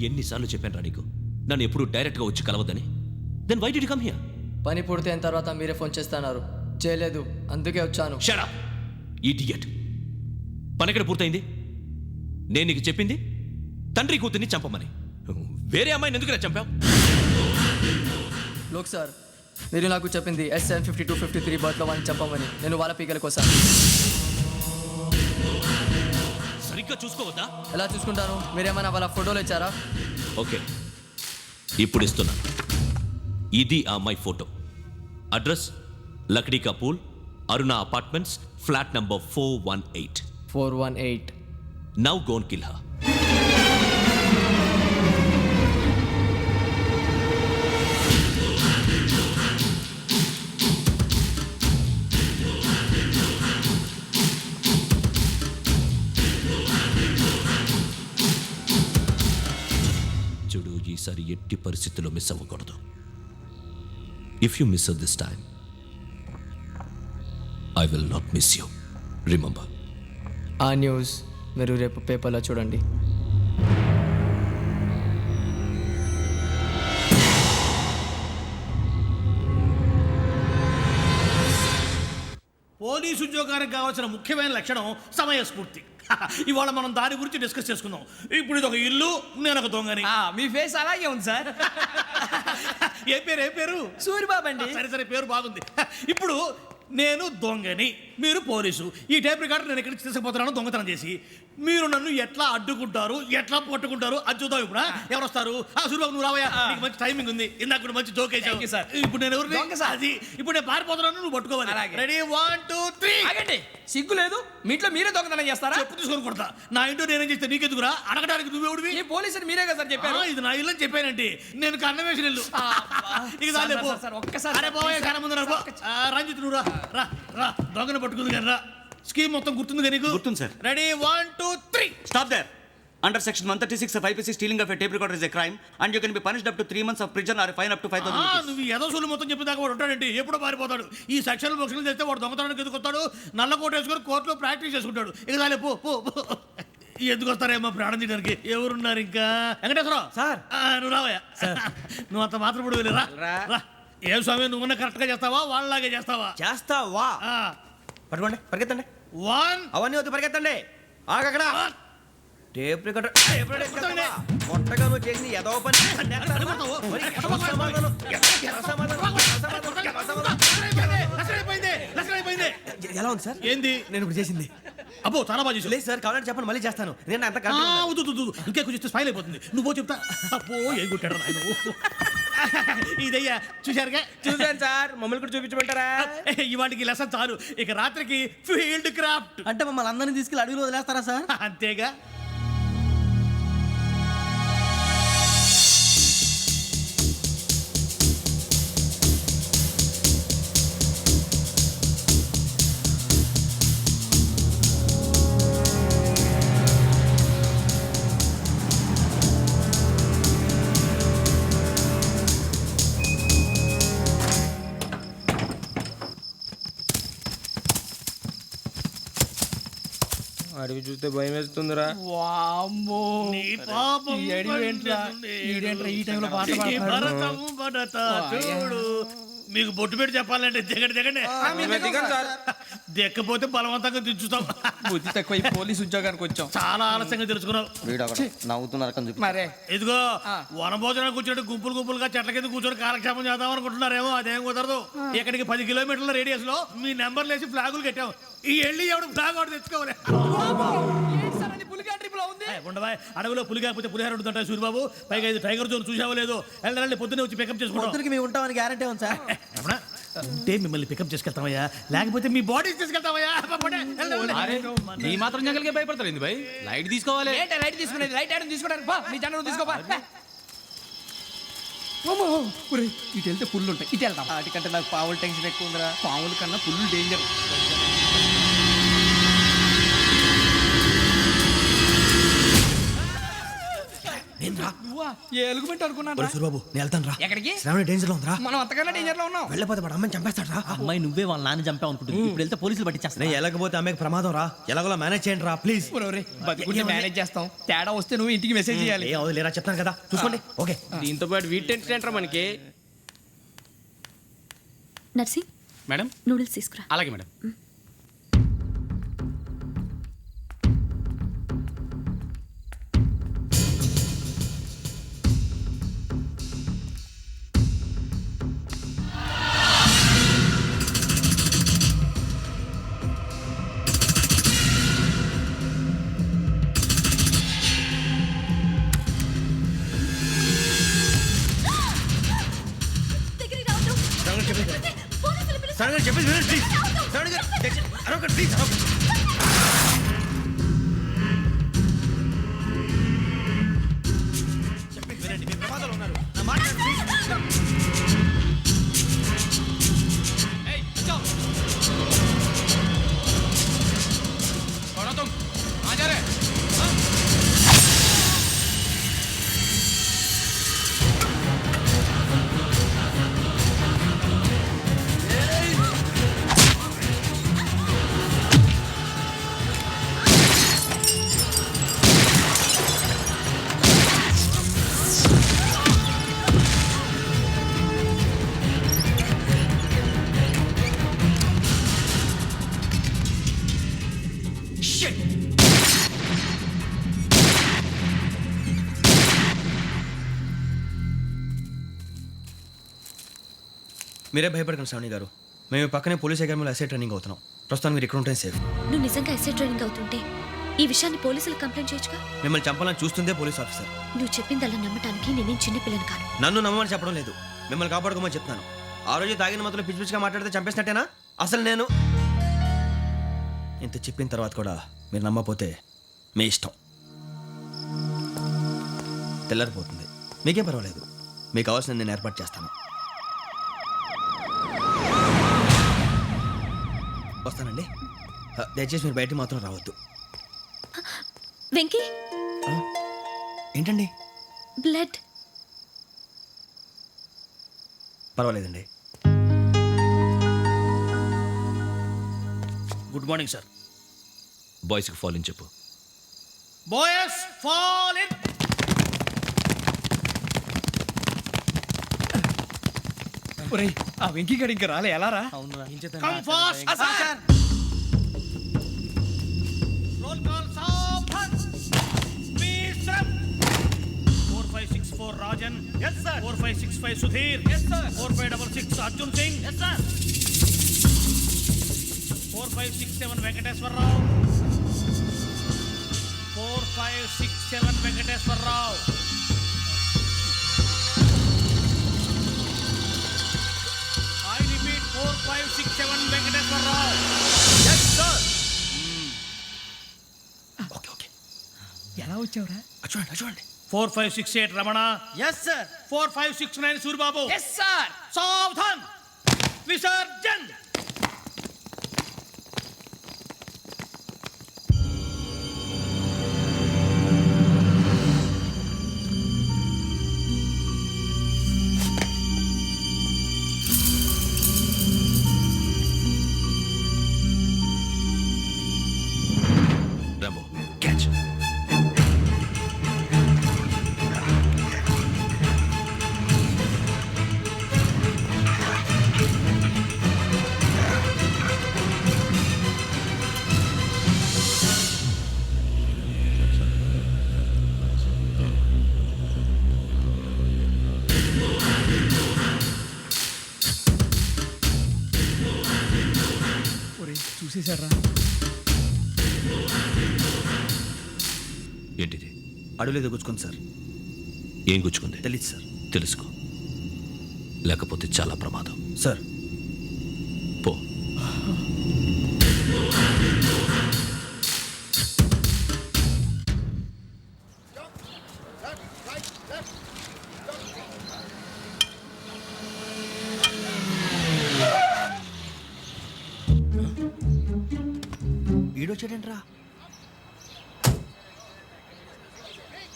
ఎన్నిసార్లు చెప్పాను రా నీకు నన్ను ఎప్పుడు డైరెక్ట్గా వచ్చి కలవద్దని. Then why did you come here? పని పూర్తయిన తర్వాత మీరే ఫోన్ చేస్తున్నారు. చేయలేదు, అందుకే వచ్చాను. Shut up idiot. పని ఎక్కడ పూర్తయింది? నేను నీకు చెప్పింది తండ్రి కూతుర్ని చంపమని. వేరే అమ్మాయిని ఎందుకు చంపావు? లోక్ సార్, మీరు నాకు చెప్పింది SN 5253 బర్త్లో వాళ్ళని చంపమని. నేను వాళ్ళ పీకల కోసం. సరిగ్గా చూసుకోవద్దా? ఎలా చూసుకుంటాను? మీరేమైనా వాళ్ళ ఫోటోలు ఇచ్చారా? ఓకే, ఇప్పుడు ఇస్తున్నా. ఇది ఆ అమ్మాయి ఫోటో. అడ్రస్ లక్డీ కా pool, Aruna apartments, flat number 418. 418. Now go and kill her. చూడు, ఈసారి ఎట్టి పరిస్థితుల్లో మిస్ అవ్వకూడదు. If you miss this time I will not miss you. Remember. ఆ న్యూస్ మీరు రేపు పేపర్లో చూడండి. పోలీసు ఉద్యోగానికి కావాల్సిన ముఖ్యమైన లక్షణం సమయస్ఫూర్తి. ఇవాళ మనం దాని గురించి డిస్కస్ చేసుకుందాం. ఇప్పుడు ఇది ఒక ఇల్లు, నేను ఒక దొంగని. మీ ఫేస్ అలాగే ఉంది సార్. ఏ పేరు? సూరిబాబు అండి. సరే పేరు బాగుంది. ఇప్పుడు నేను దొంగని, మీరు పోలీసు. ఈ టైప్ రికార్డు నేను ఎక్కడికి తీసుకుపోతున్నాను దొంగతనం చేసి. మీరు నన్ను ఎట్లా అడ్డుకుంటారు, ఎట్లా పట్టుకుంటారు అది చూద్దాం. ఇప్పుడు ఎవరు వస్తారు? సూరిబాబు నువ్వు రావయ్యా, నీకు మంచి టైమింగ్ ఉంది. ఇందాక కూడా మంచి జోక్ వేసావు. ఇప్పుడు నేను ఎవరు? అది ఇప్పుడు నేను పారిపోతున్నాను, నువ్వు పట్టుకోవాలి. రెడీ 1 2 3. ఆగండి, సిగ్గు లేదు? మీ ఇంట్లో మీరే దొంగతనం చేస్తారా? చెప్పు తీసుకొని కొడతా. నా ఇంట్లో నేనేం చేస్తే నీకెందుకురా? అడగడానికి నువ్వెవడివి? ఈ పోలీసులు మీరే కదా సార్ చెప్పారు. ఇది నా ఇల్లు అని చెప్పానండి. నేను కన్న వేసిన ఇల్లు. ఒక్కసారి రంజిత్ నువ్వు రా రా, దొంగను పట్టుకుంది కానీ రా. స్కీమ్ మొత్తం గుర్తుంది కానీ? గుర్తుంది sir. Ready 1 2 3. Stop there. Under section 136 of IPC, stealing of a tape recorder is a crime and you can be punished up to 3 months of prison or a fine up to 5,000 rupees. నువ్వు ఏదో సొల్లు మొత్తం చెప్పేదాకా వాడు ఉంటాడండి. ఎప్పుడో పారిపోతాడు. ఈ సెక్షన్ బొక్షన్లు చేస్తే వాడు దొంగతనానికి ఎందుకు వస్తాడు? నల్ల కోట వేసుకొని కోర్టులో ప్రాక్టీస్ చేసుకుంటాడు. ఇక చాలే పో పో. ఎందుకు వస్తారేమో ప్రాణం తీయడానికి? ఎవరున్నారు ఇంకా? వెంకటేశ్వరరావు సార్. నువ్వు రావయ్యా. నువ్వు అంత మాత్రం ఇప్పుడు వెళ్ళి రా. ఏ స్వామి, నువ్వున్న కరెక్ట్గా చేస్తావా వాళ్ళలాగే చేస్తావా? చేస్తావా? పట్టుకోండి, పరిగెత్తండి. 1 అవన్నీ వద్దు, పరిగెత్తండి. ఆగక్కడ టేప్ రికార్డర్ కొట్టగా నువ్వు చేసింది ఏదో పని. ఎలా ఉంది సార్? ఏంది నేను ఇప్పుడు చేసింది? అబ్బో చాలా బాగా చేసావు. లేదు సార్, కావాలంటే చెప్పండి, మళ్ళీ చేస్తాను. నేను అంత ఇంకే కొంచెం స్మైల్ అయిపోతుంది. నువ్వు చెప్తా. అబ్బో ఏం కొట్టాడు నాయన. ఇదయ్యా చూశారుగా? చూసాను సార్, మమ్మల్ని కూడా చూపించమంటారా? ఇవాటికి లెసన్ చాలు. ఇక రాత్రికి ఫీల్డ్ క్రాఫ్ట్. అంటే మమ్మల్ని అందరినీ తీసుకెళ్ళి అడవిలో వదిలేస్తారా సార్? అంతేగా. అడవి చూస్తే భయం వేస్తుందిరా. నీ పాపం చూడు. మీకు బొట్టు పెట్టి చెప్పాలంటే దిగండి. దిక్కపోతే బలవంతంగా దించుతాం. బుద్ధి తక్కువ, పోలీసు ఉద్యోగానికి వచ్చాం. చాలా ఆలస్యంగా తెలుసుకున్నావు. మరే ఇదిగో వనభోజనానికి కూర్చొని గుంపులుగా చెట్ల కింద కూర్చొని కాలక్షేపం చేద్దాం అనుకుంటున్నారేమో. అదేం కుదరదు. ఇక్కడికి 10 కిలోమీటర్ల రేడియస్ లో మీ నెంబర్లు వేసి ఫ్లాగులు కట్టాం. ఈ వెళ్ళి ఎవడు ఫ్లాగ్ ఒకటి తెచ్చుకోవాలి. ఉండవా, అడవిలో పులి కాకపోతే పులిహార ఉంటుంటాయి సూరిబాబు. పైగా ఇది టైగర్ జోన్ చూసావో లేదో. వెళ్ళండి, పొద్దున్నే వచ్చి పికప్ చేసుకుంటాం. మేము ఉంటామని గ్యారంటీ ఉంది సార్. అంటే మిమ్మల్ని పికప్ చేసుకెళ్తామయ్యా, లేకపోతే మీ బాడీ తీసుకెళ్తామయ్యా. ఈ మాత్రం జంగల్కే భయపడతారు భయ్. లైట్ తీసుకోవాలి. లైట్ తీసుకునేది, లైట్ ఐటమ్ తీసుకుంటారు. మీ జనం తీసుకోపా. ఇటు వెళ్తే పుల్లు ఉంటాయి, ఇటు వెళ్తాం. వాటికంటే నాకు పావులు టెన్షన్ ఎక్కువ ఉందిరా. పావుల కన్నా పుల్లు డేంజర్. ఏ ఎలుగుబెట్టి అనుకున్నాను బాబు నేను వెళ్తాను రా. ఎక్కడికి? శ్రావణి డేంజర్ లో ఉందిరా. మనం అంతకన్నా డేంజర్ లో ఉన్నాం. వెళ్ళపోతే వాడు అమ్మని చంపేస్తాడు రా. అమ్మాయి నువ్వే వాళ్ళ నాన్న చంపావు అనుకుంటుంది ఇప్పుడు వెళ్తే పోలీసులు పట్టించేస్తా నేను వెళ్ళకపోతే అమ్మాయికి ప్రమాదం రా. ఎలాగోలా మేనేజ్ చేయండి రా ప్లీజ్. ఒరేయ్, బతుకుంటే మేనేజ్ చేస్తాం. తేడా వస్తే నువ్వు ఇంటికి మెసేజ్ చేయాలి. ఏ అవుదు లేరా చెప్తాను కదా చూసుకోండి. ఓకే దీంతో పాటు వీటి టెన్షన్ ఏంట్రా మనకి. నర్సింగ్ మేడం నూడిల్స్ తీసుకురా. అలాగే మేడం. శ్రావణి గారు చెప్పేసి వినండి ప్లీజ్. శ్రావణి గారు అరొకటి ప్లీజ్. చెప్పేసి వినండి, మీ ప్రమాదాలు ఉన్నారు. నా మాట వినండి, ప్లీజ్. మీరే భయపడకండి శ్రావణి గారు. మేము పక్కనే పోలీస్ అకాడమీలో ఎస్ఐ ట్రైనింగ్ అవుతున్నాం. ప్రస్తుతం మీరు ఇక్కడ ఉంటే సేఫ్. నువ్వు నిజంగా ఎస్ఐ ట్రైనింగ్ అవుతుంటే ఈ విషయాన్ని పోలీసులకు కంప్లైంట్ చేయొచ్చుగా. మిమ్మల్ని చంపాలని చూస్తుందే పోలీస్ ఆఫీసర్. నువ్వు చెప్పిందల్లా నమ్మటానికి నేనేం చిన్నపిల్లని కాను. నన్ను నమ్మమని చెప్పడం లేదు, మిమ్మల్ని కాపాడుకోమని చెప్తాను. ఆ రోజు తాగిన మాత్రం పిచ్చి పిచ్చిగా మాట్లాడితే చంపేసినట్టేనా? అసలు నేను ఇంత చెప్పిన తర్వాత కూడా మీరు నమ్మపోతే మీ ఇష్టం. తెల్లారిపోతుంది, మీకేం పర్వాలేదు. మీకు కావాల్సిన నేను ఏర్పాటు చేస్తాను. వస్తానండి. దయచేసి మీరు బయటికి మాత్రం రావద్దు. వెంకీ ఏంటండి? బ్లడ్. పర్వాలేదండి. Good morning sir. బాయ్స్కి ఫాల్ ఇన్ చెప్పు. Boys fall in. ఒరేయ్, ఆ వెంకీ గడి ఇంకా రాలే. ఎలా రా? Come fast sir. Roll call సావధాన్. Speed up. 4564 Rajan. yes sir. 4565 Sudheer. yes sir. 4566 Arjun Singh. yes sir. 4567 Venkateswararao. 4567 Venkateswararao. I repeat 4567 Venkateswararao. yes sir. Okay okay ఎలా వచ్చావురా? చూడండి చూడండి. 4568 Ramana. Yes sir. 4569 Suribabu. Yes sir. సావధాన్. విసర్జన్. Rambo catch. ఒరేయ్, చూసేశారా? ఏంటిది? అడుగులేదు గుచ్చుకుంది సార్. ఏం గుచ్చుకుంది? తెలీదు సార్. తెలుసుకో, లేకపోతే చాలా ప్రమాదం. సార్ పో. ఈడొచ్చాడేంట్రా?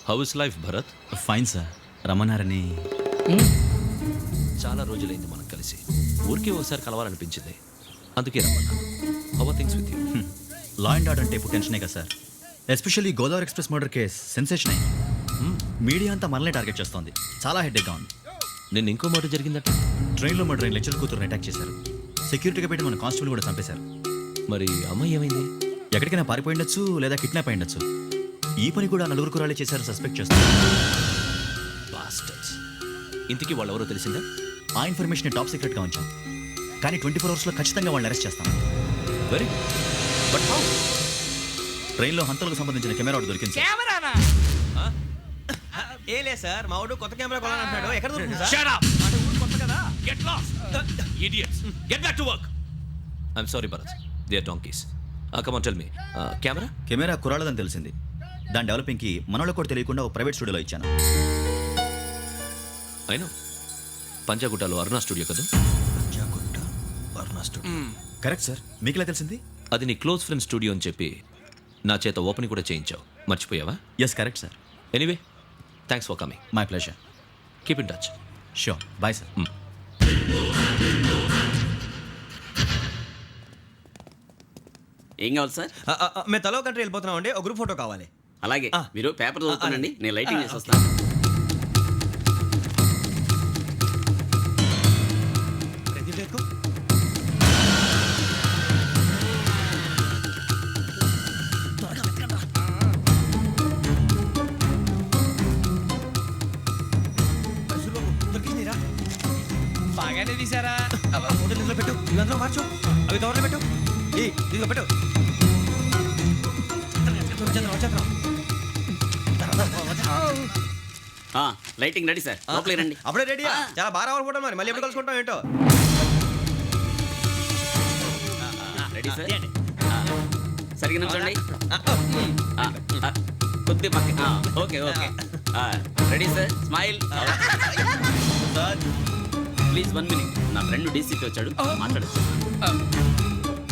How is life Bharat? Fine sir, రమ్మన్నారని. చాలా రోజులైంది మనం కలిసి. ఊరికే ఒకసారి కలవాలనిపించింది, అందుకే రమ్మన్నా. How are things with you? Law and order అంటే ఇప్పుడు టెన్షనే కదా సార్. Especially Godavari express murder case sensation అయింది. మీడియా అంతా మనల్ని టార్గెట్ చేస్తోంది. చాలా హెడ్ఏక్గా ఉంది. నిన్న ఇంకో మాట జరిగిందట. ట్రైన్లో మా ట్రైన్ లెక్చర్ కూతురుని అటాక్ చేశారు. సెక్యూరిటీగా పెట్టి మన కానిస్టేబుల్ కూడా చంపేశారు. మరి అమ్మాయి ఏమైంది? ఎక్కడికైనా పారిపోయి ఉండొచ్చు, లేదా కిడ్నాప్ అయి ఉండొచ్చు. ఈ పని కూడా నలుగురు కురాలే చేశారు సస్పెక్ట్ చేస్తారు. బాస్టర్స్. ఇంతకీ వాళ్ళు ఎవరో తెలిసిందా? ఆ ఇన్ఫర్మేషన్ టాప్ సీక్రెట్గా ఉంచాం, కానీ 24 అవర్స్లో ఖచ్చితంగా వాళ్ళని అరెస్ట్ చేస్తాం. Very but how? ట్రైన్లో హంతలకు సంబంధించిన కెమెరా ఒకటి దొరికింది సార్. కెమెరానా? ఏ లే సార్, మా వాడు కొత్త కెమెరా కొనాలంటున్నాడు. ఎక్కడ దొరుకుతుంది సార్? Shut up! అంటే ఊరు కొత్త కదా. Get lost! Idiots! Get back to work! I'm sorry, Bharat. They are donkeys. Come on, tell me. Camera? Camera కురాలదని తెలిసింది. దాని డెవలపింగ్కి మనలో కూడా తెలియకుండా ఒక ప్రైవేట్ స్టూడియోలో ఇచ్చాను. I know. పంజాగుట్టలో అరుణా స్టూడియో కదా? కరెక్ట్ సార్, మీకు ఎలా తెలిసింది? అది నీ క్లోజ్ ఫ్రెండ్ స్టూడియో అని చెప్పి నా చేత ఓపెన్ కూడా చేయించావు. మర్చిపోయావా? Yes correct sir. Anyway, thanks for coming. My pleasure. Keep in touch. Sure, bye sir. ఏం కావాలి సార్? మేము తలో కంట్రీ వెళ్ళిపోతున్నాం అండి. ఒక గ్రూప్ ఫోటో కావాలి. అలాగే ఆ. మీరు పేపర్ చదువుతానండి, ఆ. నేను లైటింగ్ చేసి వస్తాను. బాగానే తీసారా? ఫోటోలు ఇందులో పెట్టు, ఇవి అందులో మార్చు, అవి కవర్లో పెట్టు. ఇదిగో పెట్టు. లైటింగ్ రెడీ సార్, లోపలికి రండి. అప్పుడే రెడీ. చాలా బాగా రావాలి ఫోటో. మరి మళ్ళీ ఎప్పుడు కలుసుకుంటాం ఏంటో. Ready sir. సరిగ్గా నుంచోండి. కొద్ది పక్క. Okay okay. Ready sir, smile. Please 1 minute. నా ఫ్రెండ్ డీసీపీ వచ్చాడు, మాట్లాడచ్చు.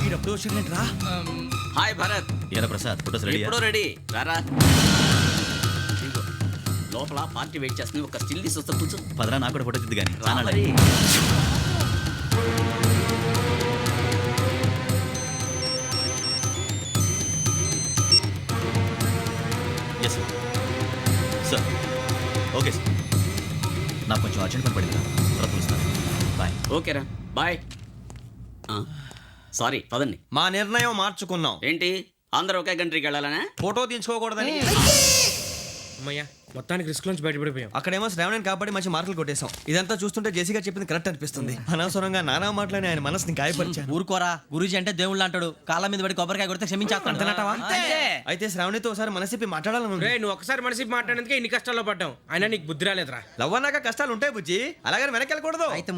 ఈడప్పుడు వచ్చిందంటరా. హాయ్ భరత్. ఏరా ప్రసాద్, ఫోటోస్ రెడీ? ఎప్పుడో రెడీ. రారా. ఇదిగో, లోపల పార్టీ వెయిట్ చేస్తుంది. ఒక స్టిల్ తీసి వస్తే కూర్చో. పదరా, నాకు కూడా ఫోటో తిద్దు కానీ. రా మరి. Yes sir. Sir okay sir, నాకు కొంచెం అర్జెంట్ పని పడింది, తర్వాత పిలుస్తాను. బాయ్. ఓకేరా, బాయ్. సారీ, పదండి. మా నిర్ణయం మార్చుకున్నాం. ఏంటి, అందరూ ఒకే కంట్రీకి వెళ్ళాలనే? ఫోటో తీసుకోకూడదని. అమ్మయ్యా, మొత్తానికి రిస్క్ నుంచి బయటపడిపోయాం. అక్కడేమో శ్రావణిని కాబట్టి మంచి మార్కులు కొట్టేశాం. ఇదంతా చూస్తుంటే జేసీగా చెప్పింది కరెక్ట్ అనిపిస్తుంది. అనవసరంగా నానా మాటలని ఆయన మనసుని గాయపరిచాను. ఊరుకోరా, గురూజీ అంటే దేవుళ్ళు అంటాడు. కాళ్ళ మీద పడి కొబ్బరికాయ కొడితే క్షమించేస్తాను. అంతేనంటావా? అంతే. అయితే శ్రావణితో ఒకసారి మనసిప్పి మాట్లాడాలను. రే, నువ్వు ఒకసారి మనసి మాట్లాడేందుకే ఇన్ని కష్టాల్లో పడ్డాం. అయినా నీకు బుద్ధి రాలేదురా. లవ్ అన్నాక కష్టాలు ఉంటాయి బుజ్జి, అలాగని వెనక్కి వెళ్ళకూడదు.